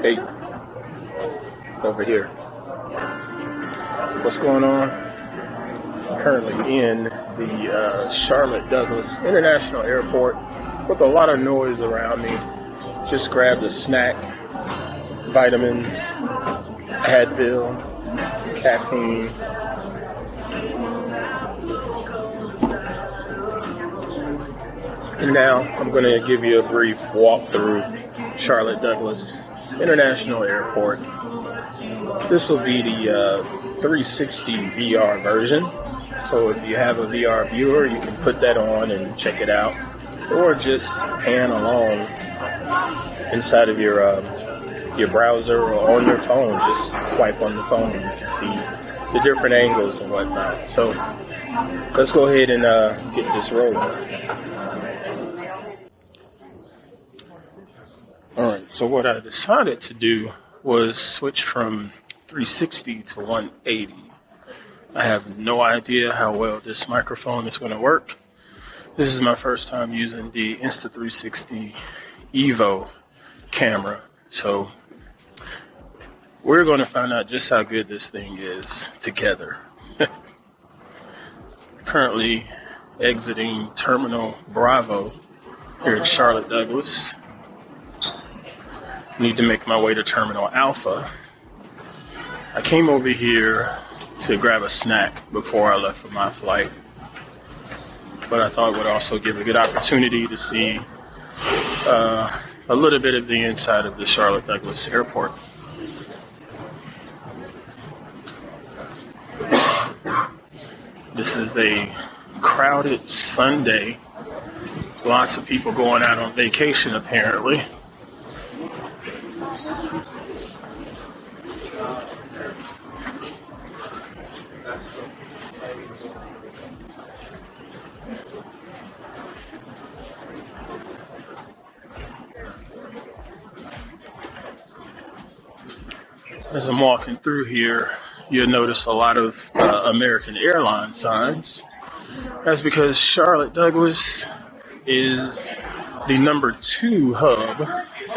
Hey, over here. What's going on? I'm currently in the Charlotte Douglas International Airport with a lot of noise around me. Just grabbed a snack, vitamins, Advil, some caffeine. And now I'm going to give you a brief walk through Charlotte Douglas International Airport. This will be the 360 VR version. So if you have a VR viewer, you can put that on and check it out, or just pan along inside of your browser or on your phone. Just swipe on the phone and you can see the different angles and whatnot. So let's go ahead and get this rolling. Alright, so what I decided to do was switch from 360 to 180. I have no idea how well this microphone is going to work. This is my first time using the Insta360 EVO camera. So we're going to find out just how good this thing is together. Currently exiting Terminal Bravo here at Charlotte Douglas. Need to make my way to Terminal Alpha. I came over here to grab a snack before I left for my flight, but I thought it would also give a good opportunity to see a little bit of the inside of the Charlotte Douglas Airport. This is a crowded Sunday. Lots of people going out on vacation apparently. As I'm walking through here, you'll notice a lot of American Airlines signs. That's because Charlotte Douglas is the #2 hub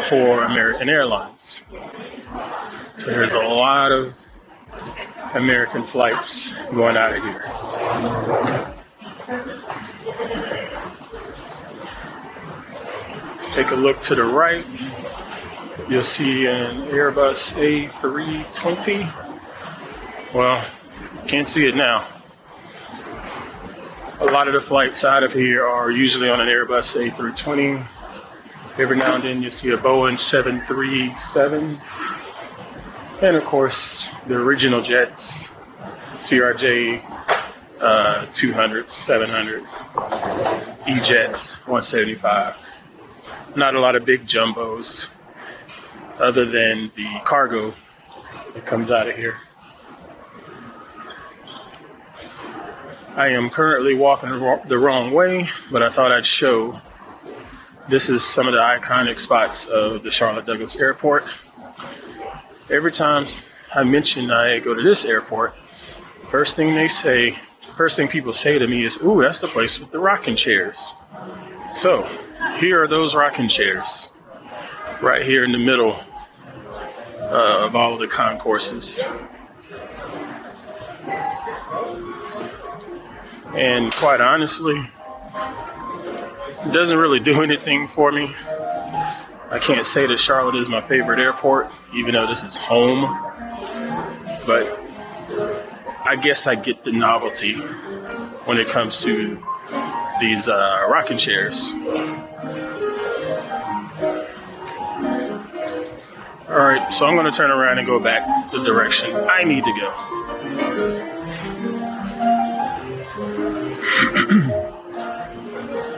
for American Airlines. So there's a lot of American flights going out of here. Take a look to the right. You'll see an Airbus A320. Well, can't see it now. A lot of the flights out of here are usually on an Airbus A320. Every now and then you see a Boeing 737. And of course, the original jets, CRJ 200, 700, E-jets 175. Not a lot of big jumbos, other than the cargo that comes out of here. I am currently walking the wrong way, but I thought I'd show. This is some of the iconic spots of the Charlotte Douglas Airport. Every time I mention I go to this airport, first thing people say to me is, "Ooh, that's the place with the rocking chairs." So here are those rocking chairs, right here in the middle of all of the concourses. And quite honestly, it doesn't really do anything for me. I can't say that Charlotte is my favorite airport, even though this is home. But I guess I get the novelty when it comes to these rocking chairs. All right, so I'm going to turn around and go back the direction I need to go.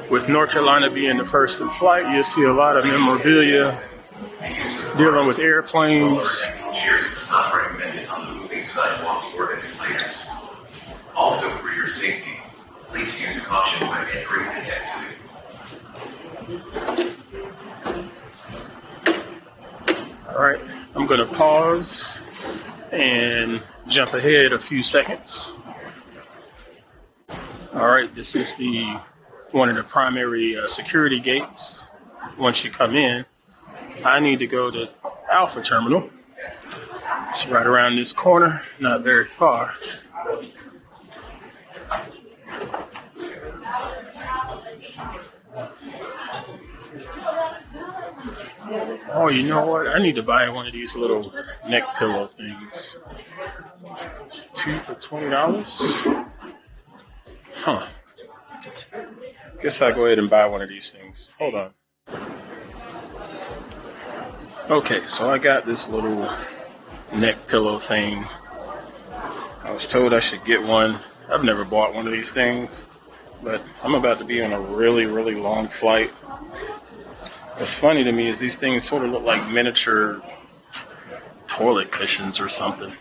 With North Carolina being the first in flight, you'll see a lot of memorabilia dealing with airplanes. Cheers is not recommended on the moving sidewalks or escalators. Also, for your safety, please use caution when entering and exiting. All right, I'm going to pause and jump ahead a few seconds. All right, this is one of the primary security gates. Once you come in, I need to go to Alpha terminal. It's right around this corner, not very far. Oh, you know what? I need to buy one of these little neck pillow things. 2 for $20? Huh. Guess I'll go ahead and buy one of these things. Hold on. Okay, so I got this little neck pillow thing. I was told I should get one. I've never bought one of these things, but I'm about to be on a really, really long flight. What's funny to me is these things sort of look like miniature toilet cushions or something.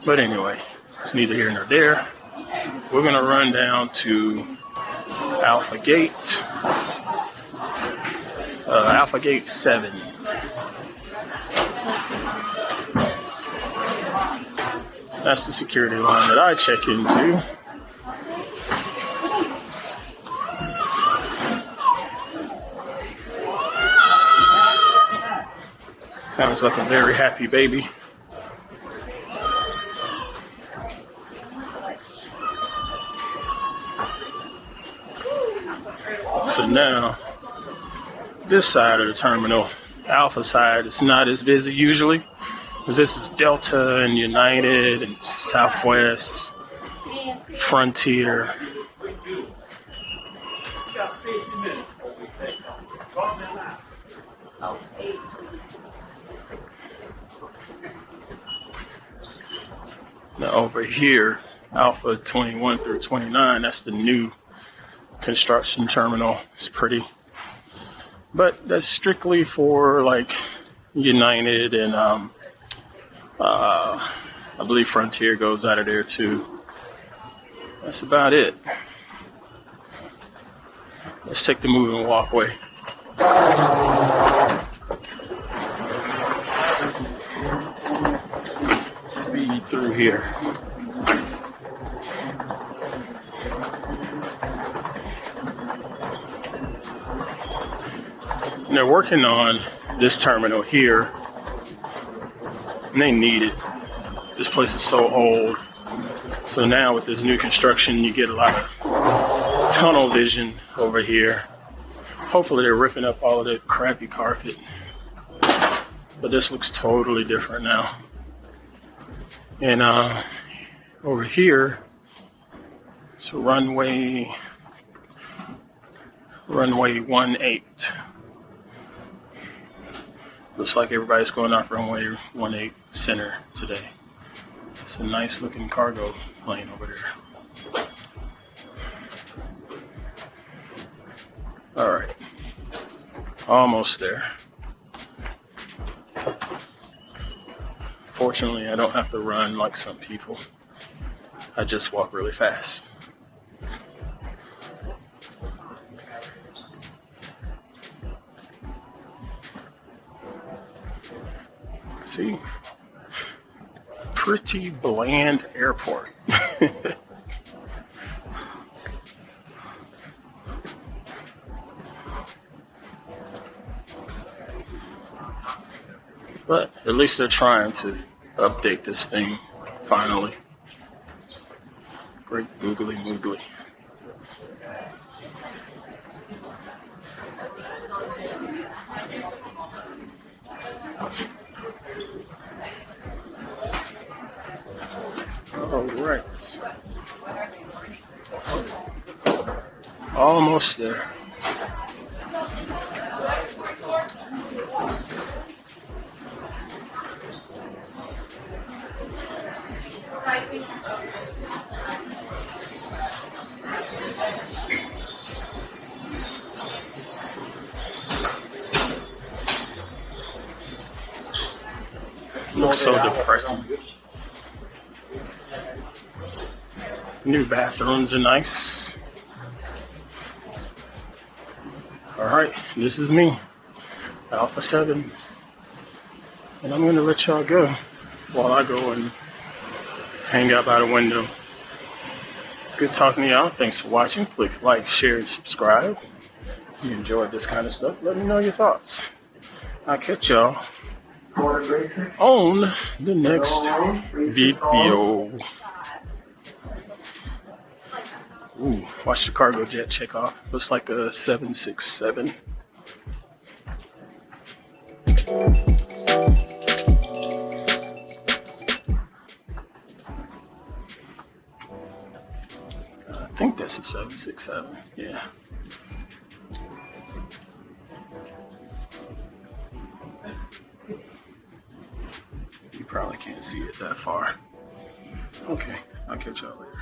But anyway, it's neither here nor there. We're going to run down to Alpha Gate 7. That's the security line that I check into. Sounds like a very happy baby. So now, this side of the terminal, Alpha side, is not as busy usually, because this is Delta and United and Southwest, Frontier. Now over here, Alpha 21 through 29, that's the new construction terminal. It's pretty. But that's strictly for like United and I believe Frontier goes out of there too. That's about it. Let's take the moving walkway. Speed through here. And they're working on this terminal here, and they need it. This place is so old. So now with this new construction, you get a lot of tunnel vision over here. Hopefully they're ripping up all of the crappy carpet. But this looks totally different now. And over here, it's runway 18. Looks like everybody's going off runway 18 center today. It's a nice looking cargo plane over there. All right, almost there. Fortunately, I don't have to run like some people. I just walk really fast. See? Pretty bland airport. But at least they're trying to update this thing finally. Great googly moogly. All right. Almost there. Looks so depressing. New bathrooms are nice. Alright, this is me, Alpha 7. And I'm going to let y'all go while I go and hang out by the window. It's good talking to y'all. Thanks for watching. Click like, share, and subscribe. If you enjoyed this kind of stuff, let me know your thoughts. I'll catch y'all on the next video. Ooh, watch the cargo jet check off. Looks like a 767. I think that's a 767. Yeah. You probably can't see it that far. Okay, I'll catch y'all later.